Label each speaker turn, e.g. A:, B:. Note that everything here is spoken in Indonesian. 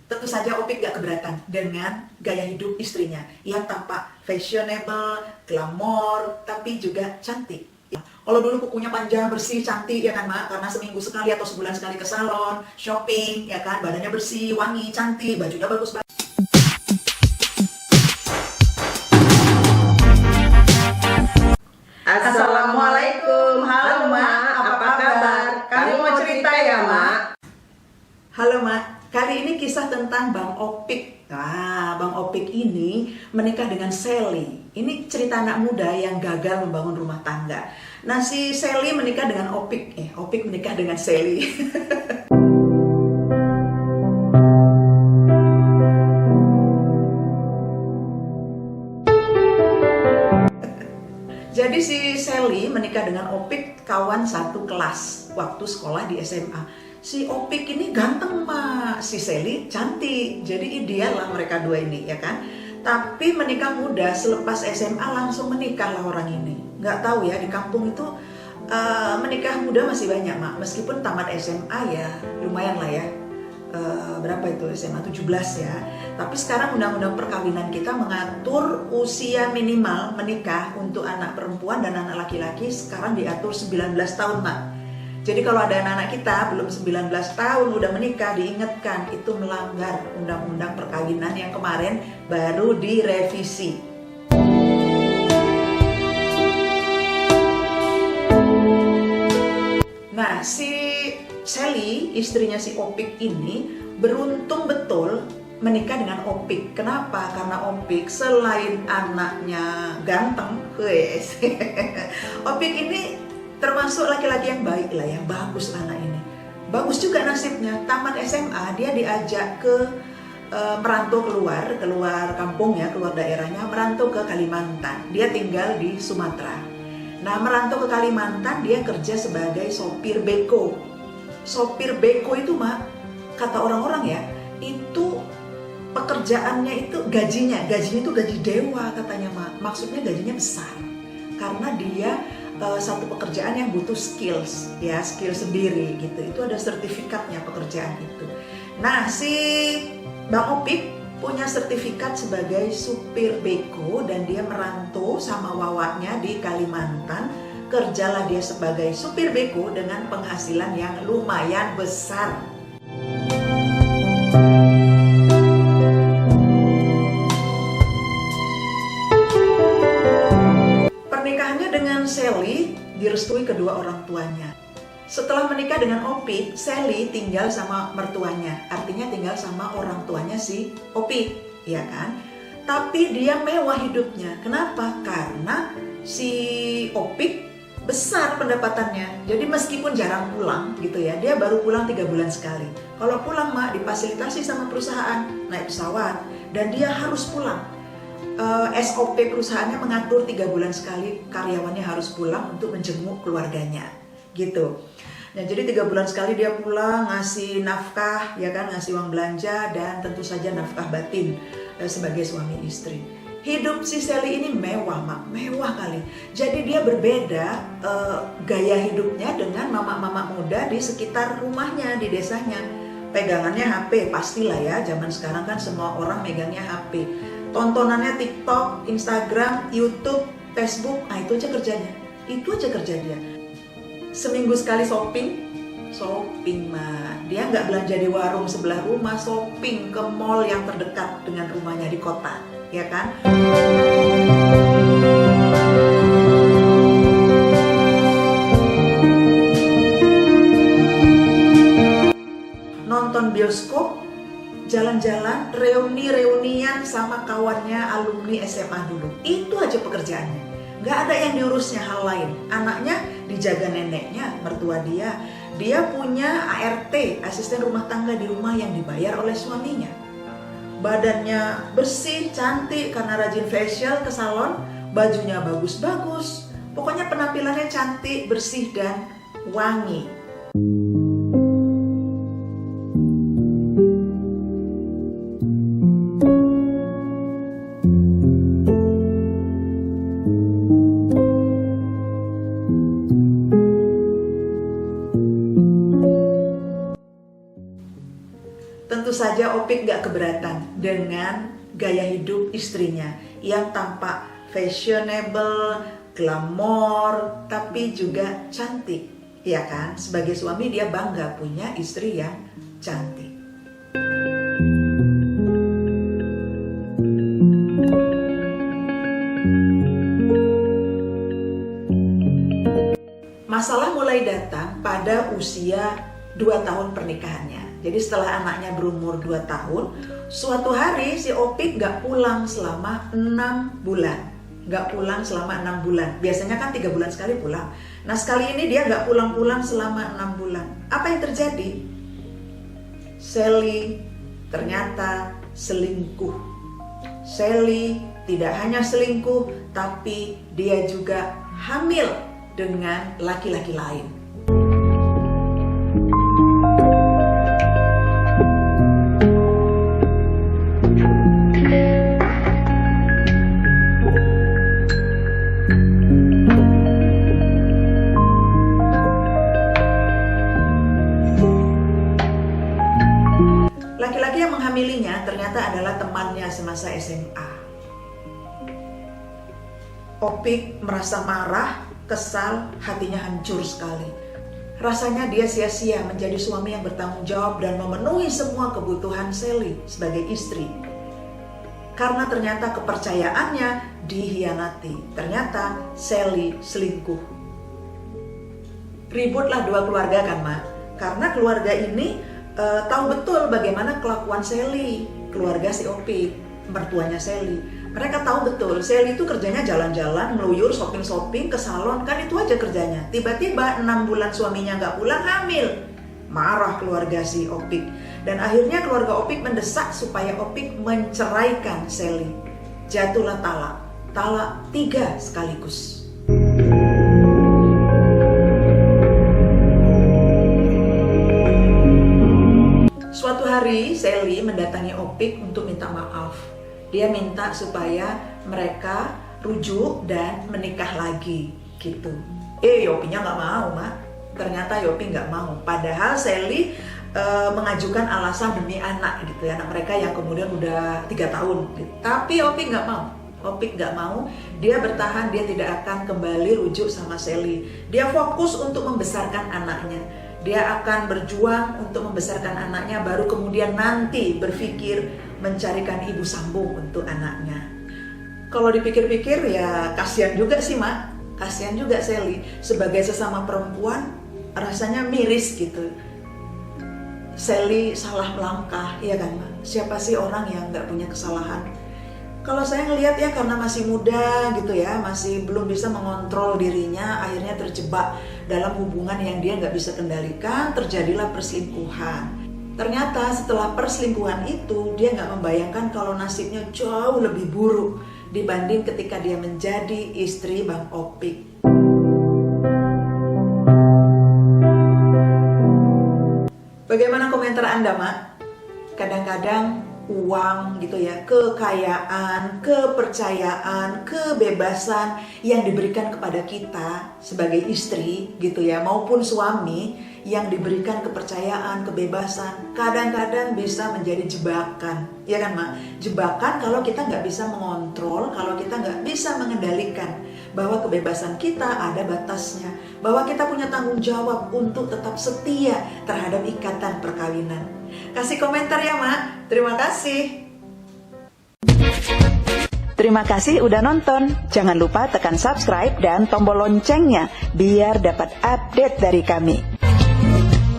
A: Tentu saja Opik gak keberatan dengan gaya hidup istrinya yang tampak fashionable, glamor, tapi juga cantik. Kalau dulu kukunya panjang, bersih, cantik ya kan Mak, karena seminggu sekali atau sebulan sekali ke salon, shopping ya kan, badannya bersih, wangi, cantik, bajunya bagus banget.
B: Assalamualaikum, halo Mak, apa kabar? Kami mau cerita ya Mak.
A: Halo Mak, kali ini kisah tentang Bang Opik. Nah, Bang Opik ini menikah dengan Sally. Ini cerita anak muda yang gagal membangun rumah tangga. Nah, si Sally menikah dengan Opik. Opik menikah dengan Sally. Jadi si Sally menikah dengan Opik, kawan satu kelas waktu sekolah di SMA. Si Opik ini ganteng Mak, si Sally cantik. Jadi ideal lah mereka dua ini ya kan. Tapi menikah muda, selepas SMA langsung menikah lah orang ini. Nggak tahu ya, di kampung itu menikah muda masih banyak Mak. Meskipun tamat SMA ya lumayan lah ya. Berapa itu SMA 17 ya. Tapi sekarang undang-undang perkawinan kita mengatur usia minimal menikah untuk anak perempuan dan anak laki-laki sekarang diatur 19 tahun Mak. Jadi kalau ada anak-anak kita belum 19 tahun udah menikah, diingatkan itu melanggar undang-undang perkawinan yang kemarin baru direvisi. Nah, si Sally, istrinya si Opik ini beruntung betul menikah dengan Opik. Kenapa? Karena Opik selain anaknya ganteng, wes, Opik ini termasuk laki-laki yang baik lah, yang bagus anak ini. Bagus juga nasibnya, tamat SMA dia diajak ke merantau keluar kampung ya, keluar daerahnya, merantau ke Kalimantan. Dia tinggal di Sumatera. Nah, merantau ke Kalimantan dia kerja sebagai sopir beko. Sopir beko itu Mak, kata orang-orang ya, itu pekerjaannya itu gajinya itu gaji dewa katanya Mak. Maksudnya gajinya besar karena dia satu pekerjaan yang butuh skills ya, skill sendiri gitu. Itu ada sertifikatnya pekerjaan itu. Nah, si Bang Opik punya sertifikat sebagai supir beko dan dia merantau sama wawaknya di Kalimantan. Kerjalah dia sebagai supir beko dengan penghasilan yang lumayan besar. Pernikahannya dengan Sally direstui kedua orang tuanya. Setelah menikah dengan Opik, Sally tinggal sama mertuanya, artinya tinggal sama orang tuanya si Opik, ya kan? Tapi dia mewah hidupnya. Kenapa? Karena si Opik besar pendapatannya. Jadi meskipun jarang pulang gitu ya, dia baru pulang 3 bulan sekali. Kalau pulang Mak difasilitasi sama perusahaan, naik pesawat, dan dia harus pulang. SOP perusahaannya mengatur 3 bulan sekali karyawannya harus pulang untuk menjenguk keluarganya gitu. Nah, jadi 3 bulan sekali dia pulang, ngasih nafkah ya kan, ngasih uang belanja dan tentu saja nafkah batin sebagai suami istri. Hidup si Sally ini mewah Mak, mewah kali. Jadi dia berbeda gaya hidupnya dengan mama-mama muda di sekitar rumahnya, di desanya. Pegangannya HP, pastilah ya, zaman sekarang kan semua orang megangnya HP. Tontonannya TikTok, Instagram, YouTube, Facebook, nah itu aja kerjanya. Itu aja kerja dia. Seminggu sekali shopping Mak. Dia nggak belanja di warung sebelah rumah, shopping ke mall yang terdekat dengan rumahnya di kota, ya kan? Nonton bioskop, jalan-jalan, reunian sama kawannya alumni SMA dulu. Itu aja pekerjaannya. Nggak ada yang diurusnya hal lain. Anaknya dijaga neneknya, mertua dia. Dia punya ART, asisten rumah tangga di rumah yang dibayar oleh suaminya. Badannya bersih, cantik karena rajin facial ke salon. Bajunya bagus-bagus. Pokoknya penampilannya cantik, bersih, dan wangi. Tentu saja Opik gak keberatan dengan gaya hidup istrinya yang tampak fashionable, glamor, tapi juga cantik. Ya kan, sebagai suami dia bangga punya istri yang cantik. Masalah mulai datang pada usia 2 tahun pernikahannya. Jadi setelah anaknya berumur 2 tahun, suatu hari si Opik gak pulang selama 6 bulan. Gak pulang selama 6 bulan. Biasanya kan 3 bulan sekali pulang. Nah sekali ini dia gak pulang-pulang selama 6 bulan. Apa yang terjadi? Sally ternyata selingkuh. Sally tidak hanya selingkuh, tapi dia juga hamil dengan laki-laki lain. Laki-laki yang menghamilinya ternyata adalah temannya semasa SMA. Opik merasa marah, kesal, hatinya hancur sekali. Rasanya dia sia-sia menjadi suami yang bertanggung jawab dan memenuhi semua kebutuhan Sally sebagai istri. Karena ternyata kepercayaannya dihianati. Ternyata Sally selingkuh. Ributlah dua keluarga kan, Mak? Karena keluarga ini tahu betul bagaimana kelakuan Sally, keluarga si Opik, mertuanya Sally. Mereka tahu betul, Sally itu kerjanya jalan-jalan, meluyur, shopping-shopping, ke salon, kan itu aja kerjanya. Tiba-tiba 6 bulan suaminya gak pulang, hamil. Marah keluarga si Opik. Dan akhirnya keluarga Opik mendesak supaya Opik menceraikan Sally. Jatuhlah talak. Talak 3 sekaligus. Suatu hari Sally mendatangi Opik untuk minta maaf. Dia minta supaya mereka rujuk dan menikah lagi gitu. Yopinya nggak mau, Mak. Ternyata Yopi nggak mau. Padahal Sally mengajukan alasan demi anak gitu ya, anak mereka yang kemudian udah 3 tahun. Gitu. Tapi Opik nggak mau. Opik nggak mau. Dia bertahan, dia tidak akan kembali rujuk sama Sally. Dia fokus untuk membesarkan anaknya. Dia akan berjuang untuk membesarkan anaknya, baru kemudian nanti berpikir mencarikan ibu sambung untuk anaknya. Kalau dipikir-pikir ya kasihan juga sih, Mak. Kasihan juga Sally. Sebagai sesama perempuan rasanya miris gitu. Sally salah melangkah, iya kan, Mak? Siapa sih orang yang gak punya kesalahan? Kalau saya ngelihat ya karena masih muda gitu ya, masih belum bisa mengontrol dirinya, akhirnya terjebak dalam hubungan yang dia nggak bisa kendalikan, terjadilah perselingkuhan. Ternyata setelah perselingkuhan itu, dia nggak membayangkan kalau nasibnya jauh lebih buruk dibanding ketika dia menjadi istri Bang Opik. Bagaimana komentar Anda, Mak? Kadang-kadang uang gitu ya, kekayaan, kepercayaan, kebebasan yang diberikan kepada kita sebagai istri gitu ya, maupun suami yang diberikan kepercayaan, kebebasan, kadang-kadang bisa menjadi jebakan, ya kan, Mak? Jebakan kalau kita nggak bisa mengontrol, kalau kita nggak bisa mengendalikan bahwa kebebasan kita ada batasnya, bahwa kita punya tanggung jawab untuk tetap setia terhadap ikatan perkawinan. Kasih komentar ya, Mak. Terima kasih.
C: Terima kasih udah nonton. Jangan lupa tekan subscribe dan tombol loncengnya biar dapat update dari kami.